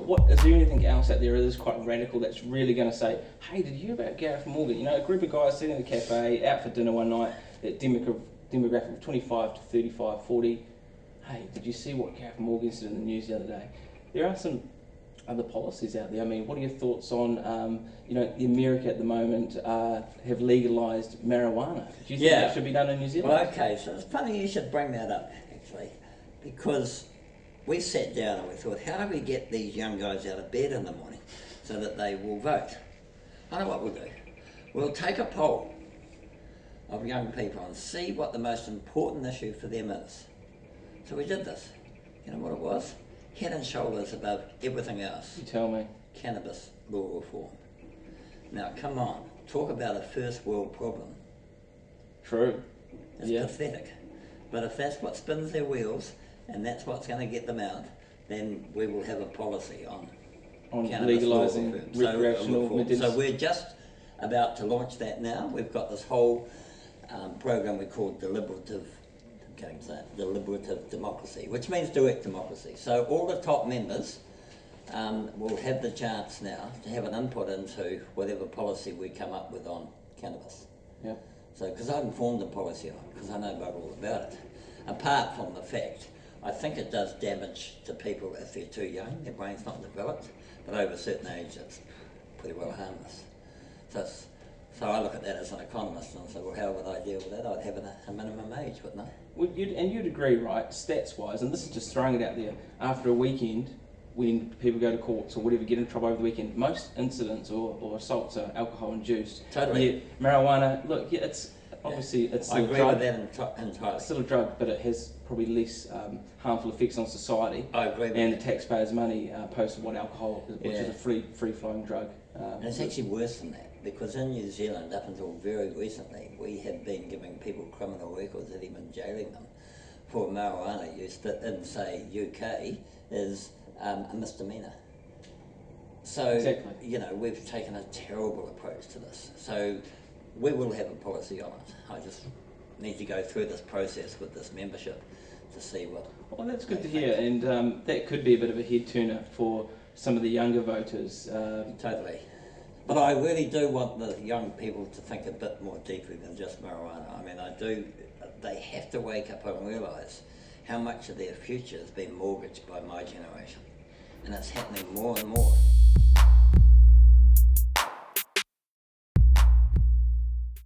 what is there anything else out there that is quite radical that's really going to say, hey, did you hear about Gareth Morgan? You know, a group of guys sitting in a cafe, out for dinner one night, that demographic of 25 to 35, 40. Hey, did you see what Gareth Morgan said in the news the other day? There are some other policies out there. I mean, what are your thoughts on, you know, America at the moment have legalised marijuana? Do you think that should be done in New Zealand? Well, okay, so it's funny you should bring that up, actually, because we sat down and we thought, how do we get these young guys out of bed in the morning so that they will vote? I know what we'll do. We'll take a poll of young people and see what the most important issue for them is. So we did this. You know what it was? Head and shoulders above everything else. You tell me. Cannabis law reform. Now, come on, talk about a first world problem. True. It's pathetic. But if that's what spins their wheels, and that's what's going to get them out, then we will have a policy on legalising recreational medicinal. So we're just about to launch that now. We've got this whole program we call deliberative democracy, which means direct democracy. So all the top members will have the chance now to have an input into whatever policy we come up with on cannabis. Yeah. So, because I haven't formed a policy on it, because I know all about it. Apart from the fact, I think it does damage to people if they're too young, their brain's not developed, but over a certain age it's pretty well harmless. So I look at that as an economist and say, well, how would I deal with that? I'd have a minimum age, wouldn't I? Well, you'd agree, right, stats-wise, and this is just throwing it out there, after a weekend, when people go to courts or whatever, get in trouble over the weekend, most incidents or assaults are alcohol-induced. Totally. Yeah, marijuana, look, it's obviously it's still I agree with that entirely. It's still a drug, but it has probably less harmful effects on society. I agree with and that. the taxpayers' money opposed to what alcohol, which is a free-flowing drug. And it's actually worse than that, because in New Zealand, up until very recently, we have been giving people criminal records and even jailing them for marijuana use that in, say, UK is a misdemeanour. So, exactly. You know, we've taken a terrible approach to this. So we will have a policy on it. I just need to go through this process with this membership to see what... Well, that's good to hear, and that could be a bit of a head turner for some of the younger voters. Totally. But I really do want the young people to think a bit more deeply than just marijuana. I mean, they have to wake up and realise how much of their future has been mortgaged by my generation. And it's happening more and more.